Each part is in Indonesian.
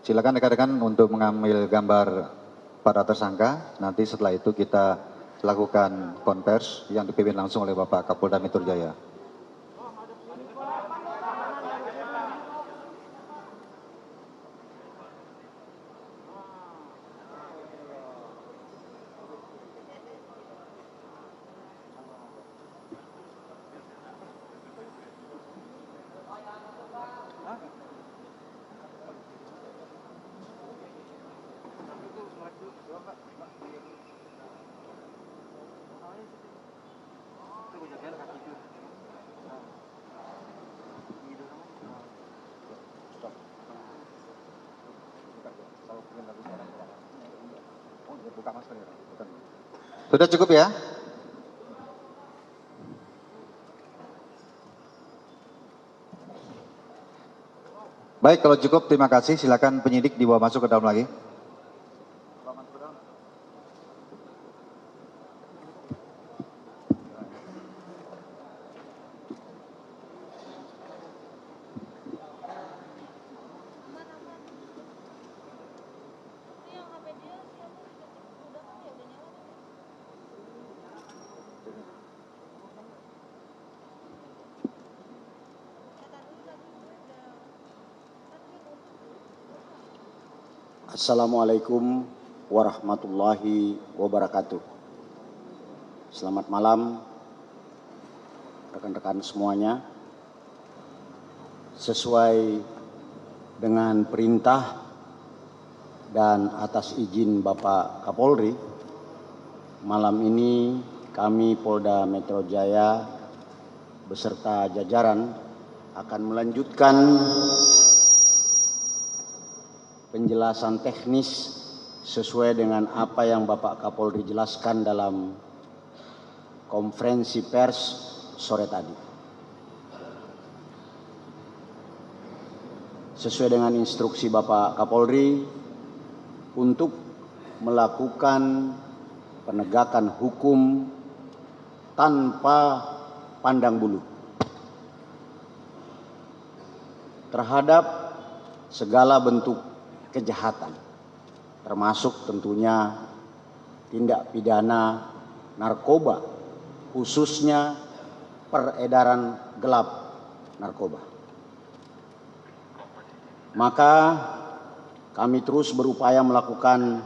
silakan rekan-rekan untuk mengambil gambar para tersangka. Nanti setelah itu kita lakukan konvers yang dipimpin langsung oleh Bapak Kapolda Metro Jaya. Sudah cukup ya? Baik, kalau cukup terima kasih. Silakan penyidik dibawa masuk ke dalam lagi. Assalamualaikum warahmatullahi wabarakatuh. Selamat malam rekan-rekan semuanya. Sesuai dengan perintah dan atas izin Bapak Kapolri, malam ini kami Polda Metro Jaya beserta jajaran akan melanjutkan penjelasan teknis sesuai dengan apa yang Bapak Kapolri jelaskan dalam konferensi pers sore tadi. Sesuai dengan instruksi Bapak Kapolri untuk melakukan penegakan hukum tanpa pandang bulu terhadap segala bentuk kejahatan, termasuk tentunya tindak pidana narkoba, khususnya peredaran gelap narkoba. Maka kami terus berupaya melakukan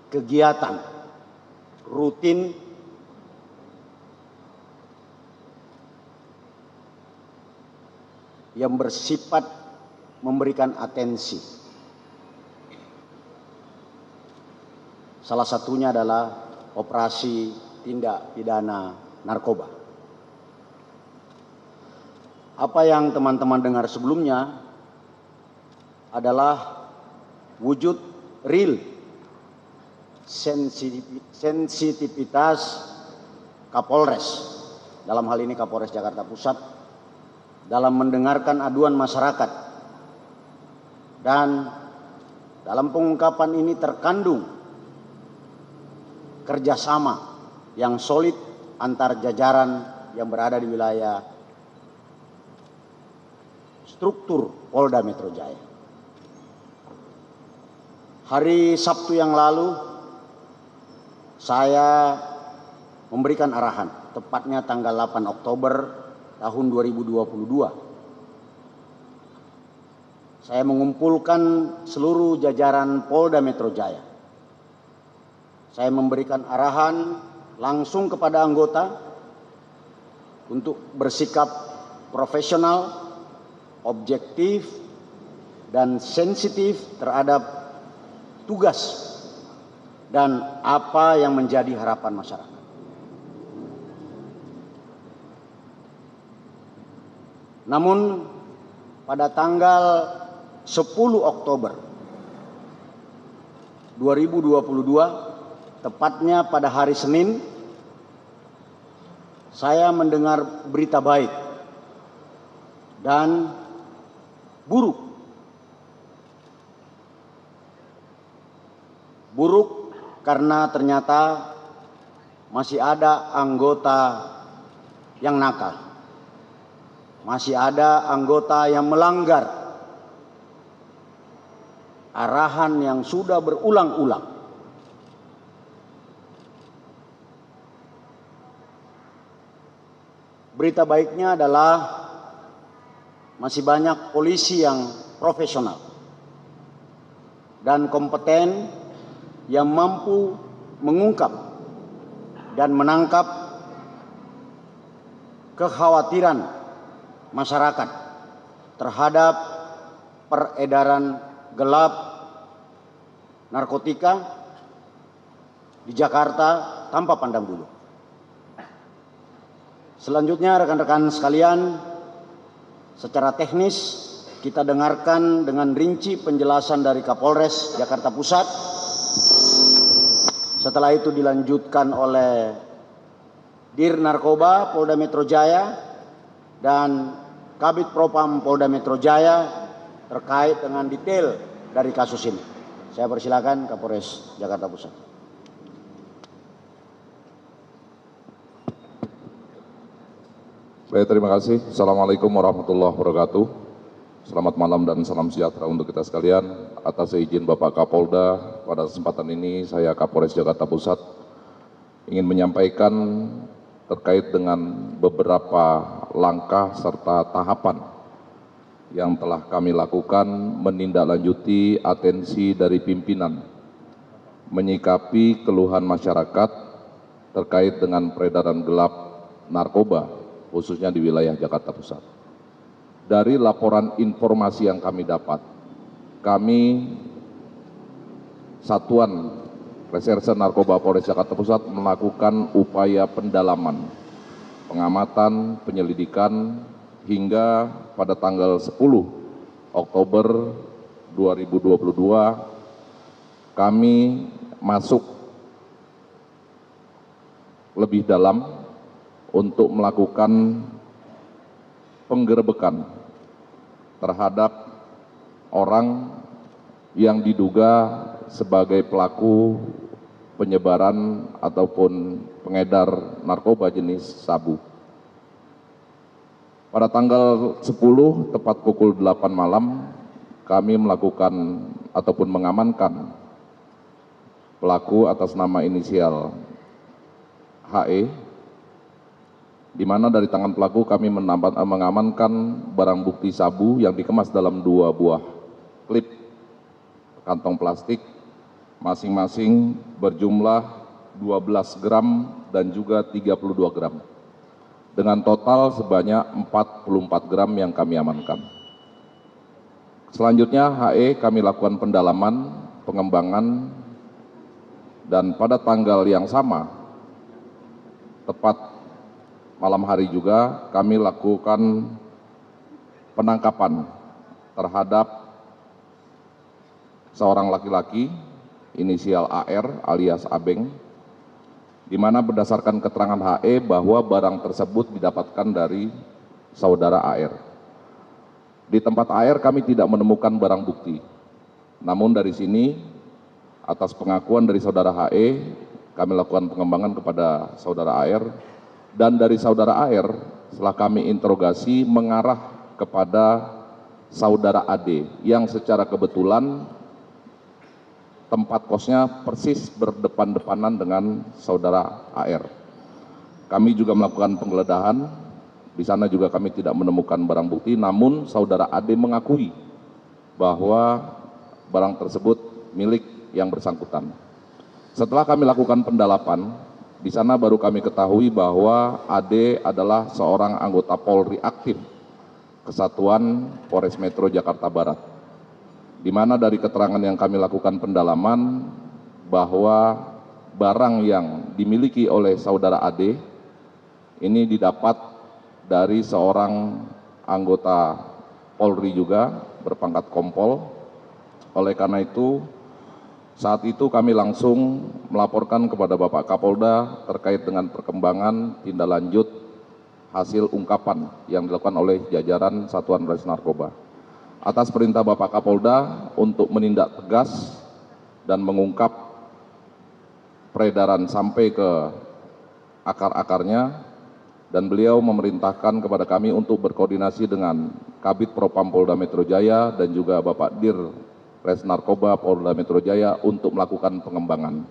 kegiatan rutin yang bersifat memberikan atensi. Salah satunya adalah operasi tindak pidana narkoba. Apa yang teman-teman dengar sebelumnya adalah wujud real sensitivitas Kapolres, dalam hal ini Kapolres Jakarta Pusat, dalam mendengarkan aduan masyarakat. Dan dalam pengungkapan ini terkandung kerjasama yang solid antar jajaran yang berada di wilayah struktur Polda Metro Jaya. Hari Sabtu yang lalu saya memberikan arahan, tepatnya tanggal 8 Oktober tahun 2022. Saya mengumpulkan seluruh jajaran Polda Metro Jaya. Saya memberikan arahan langsung kepada anggota untuk bersikap profesional, objektif, dan sensitif terhadap tugas dan apa yang menjadi harapan masyarakat. Namun pada tanggal 10 Oktober 2022, tepatnya pada hari Senin, saya mendengar berita baik dan buruk. Buruk karena ternyata masih ada anggota yang nakal. Masih ada anggota yang melanggar arahan yang sudah berulang-ulang berita baiknya adalah masih banyak polisi yang profesional dan kompeten yang mampu mengungkap dan menangkap kekhawatiran masyarakat terhadap peredaran gelap narkotika di Jakarta tanpa pandang bulu. Selanjutnya rekan-rekan sekalian, secara teknis kita dengarkan dengan rinci penjelasan dari Kapolres Jakarta Pusat. Setelah itu dilanjutkan oleh Dir Narkoba Polda Metro Jaya dan Kabid Propam Polda Metro Jaya terkait dengan detail dari kasus ini. Saya persilakan Kapolres Jakarta Pusat. Baik, terima kasih. Assalamualaikum warahmatullahi wabarakatuh. Selamat malam dan salam sejahtera untuk kita sekalian. Atas izin Bapak Kapolda, pada kesempatan ini saya Kapolres Jakarta Pusat ingin menyampaikan terkait dengan beberapa langkah serta tahapan yang telah kami lakukan menindaklanjuti atensi dari pimpinan menyikapi keluhan masyarakat terkait dengan peredaran gelap narkoba khususnya di wilayah Jakarta Pusat. Dari laporan informasi yang kami dapat, kami Satuan Reserse Narkoba Polres Jakarta Pusat melakukan upaya pendalaman, pengamatan, penyelidikan hingga pada tanggal 10 Oktober 2022 kami masuk lebih dalam untuk melakukan penggerebekan terhadap orang yang diduga sebagai pelaku penyebaran ataupun pengedar narkoba jenis sabu. Pada tanggal 10 tepat pukul 8 malam kami melakukan ataupun mengamankan pelaku atas nama inisial HE, di mana dari tangan pelaku kami mengamankan barang bukti sabu yang dikemas dalam 2 buah klip kantong plastik, masing-masing berjumlah 12 gram dan juga 32 gram. Dengan total sebanyak 44 gram yang kami amankan. Selanjutnya HE kami lakukan pendalaman, pengembangan, dan pada tanggal yang sama, tepat malam hari juga kami lakukan penangkapan terhadap seorang laki-laki inisial AR alias Abeng, di mana berdasarkan keterangan HE bahwa barang tersebut didapatkan dari saudara AR. Di tempat AR kami tidak menemukan barang bukti. Namun dari sini atas pengakuan dari saudara HE kami lakukan pengembangan kepada saudara AR. Dan dari saudara AR, setelah kami interogasi mengarah kepada saudara AD yang secara kebetulan tempat kosnya persis berdepan-depanan dengan saudara AR. Kami juga melakukan penggeledahan, di sana juga kami tidak menemukan barang bukti, namun saudara AD mengakui bahwa barang tersebut milik yang bersangkutan. Setelah kami lakukan pendalaman, di sana baru kami ketahui bahwa AD adalah seorang anggota Polri aktif Kesatuan Polres Metro Jakarta Barat. Di mana dari keterangan yang kami lakukan pendalaman bahwa barang yang dimiliki oleh saudara AD ini didapat dari seorang anggota Polri juga berpangkat kompol. Oleh karena itu, saat itu kami langsung melaporkan kepada Bapak Kapolda terkait dengan perkembangan tindak lanjut hasil ungkapan yang dilakukan oleh jajaran Satuan Reserse Narkoba. Atas perintah Bapak Kapolda untuk menindak tegas dan mengungkap peredaran sampai ke akar-akarnya, dan beliau memerintahkan kepada kami untuk berkoordinasi dengan Kabid Propam Polda Metro Jaya dan juga Bapak Dir Res Narkoba Polda Metro Jaya untuk melakukan pengembangan.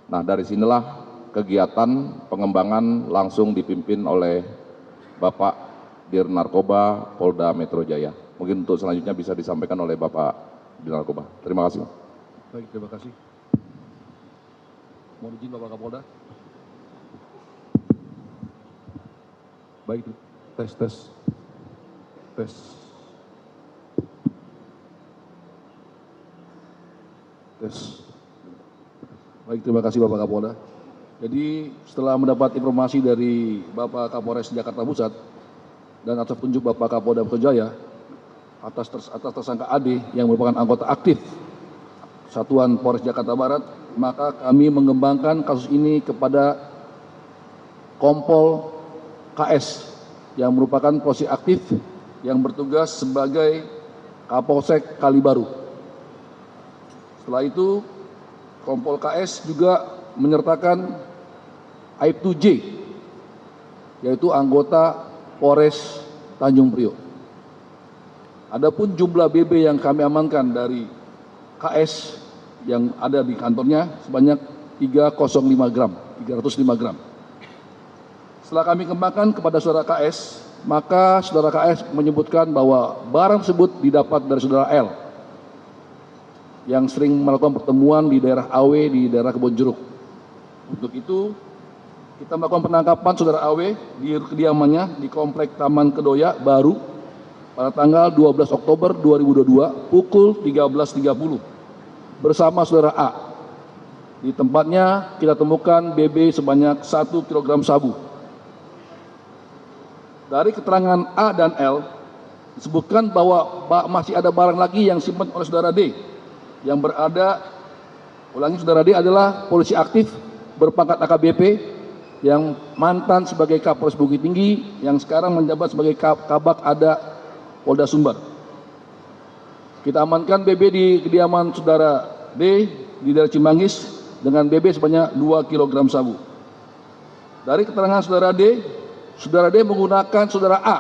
Nah, dari sinilah kegiatan pengembangan langsung dipimpin oleh Bapak Dir Narkoba Polda Metro Jaya. Mungkin untuk selanjutnya bisa disampaikan oleh Bapak Dir Narkoba. Terima kasih. Baik, terima kasih. Mohon izin Bapak Kapolda. Baik, tes. Baik, terima kasih Bapak Kapolda. Jadi setelah mendapat informasi dari Bapak Kapolres Jakarta Pusat dan atas petunjuk Bapak Kapolda Metro Jaya atas tersangka AD yang merupakan anggota aktif Satuan Polres Jakarta Barat, maka kami mengembangkan kasus ini kepada Kompol KS yang merupakan polisi aktif yang bertugas sebagai Kapolsek Kalibaru. Setelah itu Kompol KS juga menyertakan Aibtu J, yaitu anggota Polres Tanjung Priok. Adapun jumlah BB yang kami amankan dari KS yang ada di kantornya sebanyak 305 gram. Setelah kami kembangkan kepada saudara KS, maka saudara KS menyebutkan bahwa barang tersebut didapat dari saudara L yang sering melakukan pertemuan di daerah AW di daerah Kebonjeruk. Untuk itu, kita melakukan penangkapan saudara AW di kediamannya di Komplek Taman Kedoya Baru pada tanggal 12 Oktober 2022 pukul 13.30 bersama saudara A. Di tempatnya kita temukan BB sebanyak 1 kg sabu. Dari keterangan A dan L disebutkan bahwa masih ada barang lagi yang disimpan oleh saudara D yang berada, saudara D adalah polisi aktif berpangkat AKBP yang mantan sebagai Kapolres Bukit Tinggi yang sekarang menjabat sebagai Kabak Ada Polda Sumbar. Kita amankan BB di kediaman saudara D di daerah Cimanggis dengan BB sebanyak 2 kg sabu. Dari keterangan saudara D menggunakan saudara A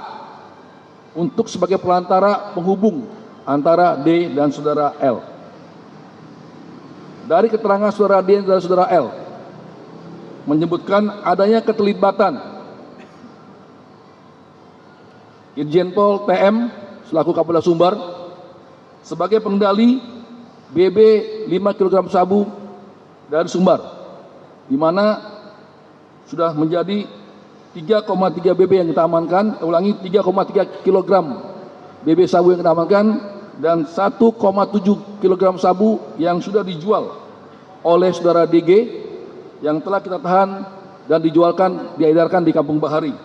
untuk sebagai pelantara penghubung antara D dan saudara L. Dari keterangan saudara D dan saudara L menyebutkan adanya keterlibatan Irjen Pol TM selaku Kapolda Sumbar sebagai pengendali BB 5 kg sabu dari Sumbar, di mana sudah menjadi 3,3 BB yang kita amankan, 3,3 kg BB sabu yang kita amankan, dan 1,7 kg sabu yang sudah dijual oleh saudara DG yang telah kita tahan dan diedarkan di Kampung Bahari.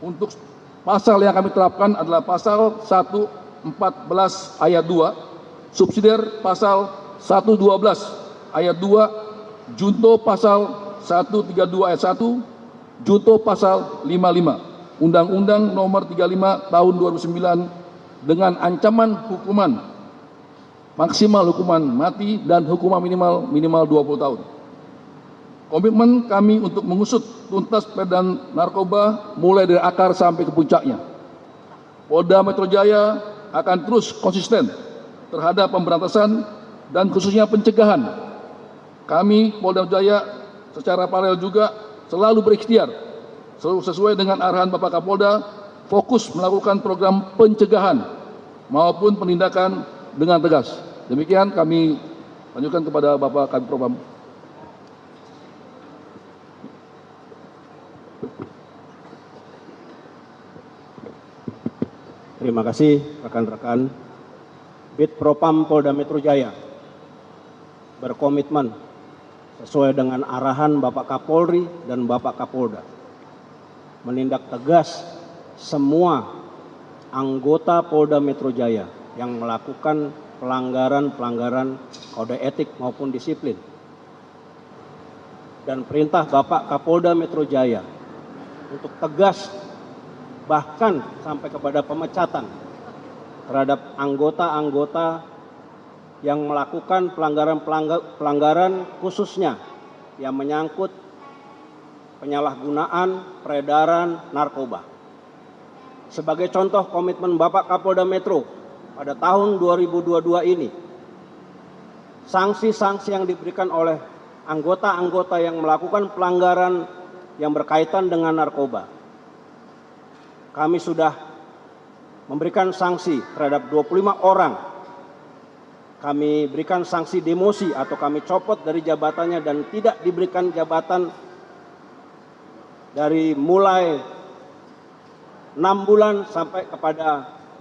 Untuk pasal yang kami terapkan adalah pasal 114 ayat 2, subsidiar pasal 112 ayat 2, junto pasal 132 ayat 1, junto pasal 55, Undang-Undang Nomor 35 Tahun 2009 dengan ancaman hukuman maksimal hukuman mati dan hukuman minimal 20 tahun. Komitmen kami untuk mengusut tuntas peredaran narkoba mulai dari akar sampai ke puncaknya. Polda Metro Jaya akan terus konsisten terhadap pemberantasan dan khususnya pencegahan. Kami Polda Metro Jaya secara paralel juga selalu berikhtiar sesuai dengan arahan Bapak Kapolda, fokus melakukan program pencegahan maupun penindakan dengan tegas. Demikian kami lanjutkan kepada Bapak Kabid Propam. Terima kasih rekan-rekan. Bid Propam Polda Metro Jaya berkomitmen sesuai dengan arahan Bapak Kapolri dan Bapak Kapolda menindak tegas semua anggota Polda Metro Jaya yang melakukan pelanggaran kode etik maupun disiplin. Dan perintah Bapak Kapolda Metro Jaya untuk tegas bahkan sampai kepada pemecatan terhadap anggota-anggota yang melakukan pelanggaran khususnya yang menyangkut penyalahgunaan peredaran narkoba. Sebagai contoh komitmen Bapak Kapolda Metro pada tahun 2022 ini, sanksi-sanksi yang diberikan oleh anggota-anggota yang melakukan pelanggaran yang berkaitan dengan narkoba. Kami sudah memberikan sanksi terhadap 25 orang. Kami berikan sanksi demosi atau kami copot dari jabatannya dan tidak diberikan jabatan dari mulai 6 bulan sampai kepada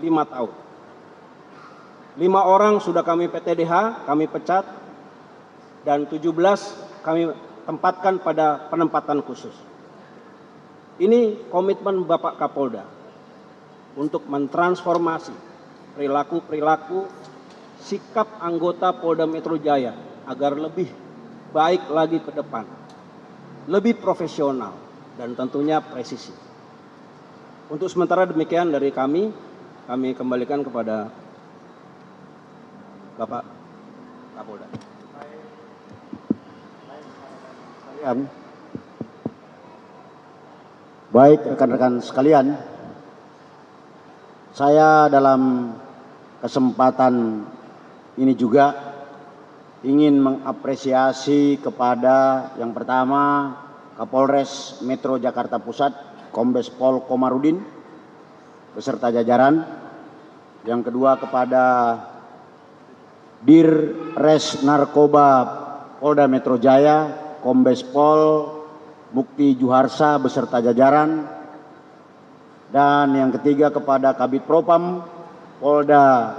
5 tahun. 5 orang sudah kami PTDH, kami pecat, dan 17 kami tempatkan pada penempatan khusus. Ini komitmen Bapak Kapolda untuk mentransformasi perilaku-perilaku sikap anggota Polda Metro Jaya agar lebih baik lagi ke depan, lebih profesional, dan tentunya presisi. Untuk sementara demikian dari kami kembalikan kepada Bapak Kapolda. Baik rekan-rekan sekalian, saya dalam kesempatan ini juga ingin mengapresiasi kepada yang pertama Kapolres Metro Jakarta Pusat, Kombes Pol Komarudin beserta jajaran. Yang kedua kepada Dir Res Narkoba Polda Metro Jaya, Kombes Pol Mukti Juharsa beserta jajaran. Dan yang ketiga kepada Kabid Propam Polda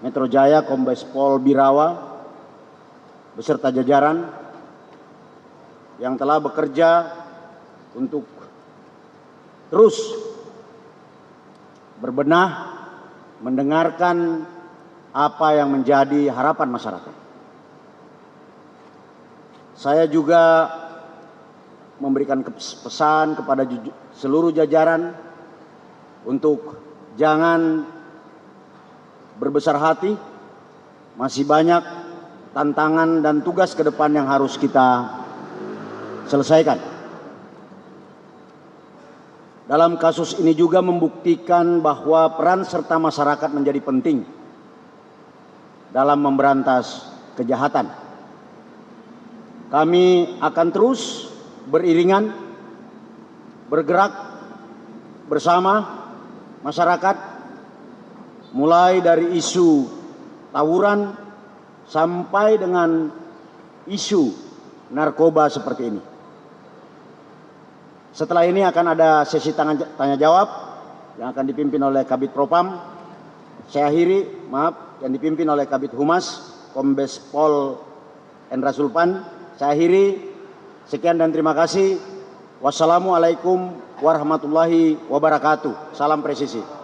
Metro Jaya, Kombes Pol Birawa beserta jajaran yang telah bekerja untuk terus berbenah, mendengarkan apa yang menjadi harapan masyarakat. Saya juga memberikan pesan kepada seluruh jajaran untuk jangan berbesar hati, masih banyak tantangan dan tugas ke depan yang harus kita selesaikan. Dalam kasus ini juga membuktikan bahwa peran serta masyarakat menjadi penting dalam memberantas kejahatan. Kami akan terus beriringan, bergerak bersama masyarakat, mulai dari isu tawuran sampai dengan isu narkoba seperti ini. Setelah ini akan ada sesi tanya jawab yang akan dipimpin oleh Kabid Propam. Saya akhiri, yang dipimpin oleh Kabid Humas, Kombes Pol Endra Sulpan. Saya akhiri, sekian dan terima kasih. Wassalamualaikum warahmatullahi wabarakatuh. Salam presisi.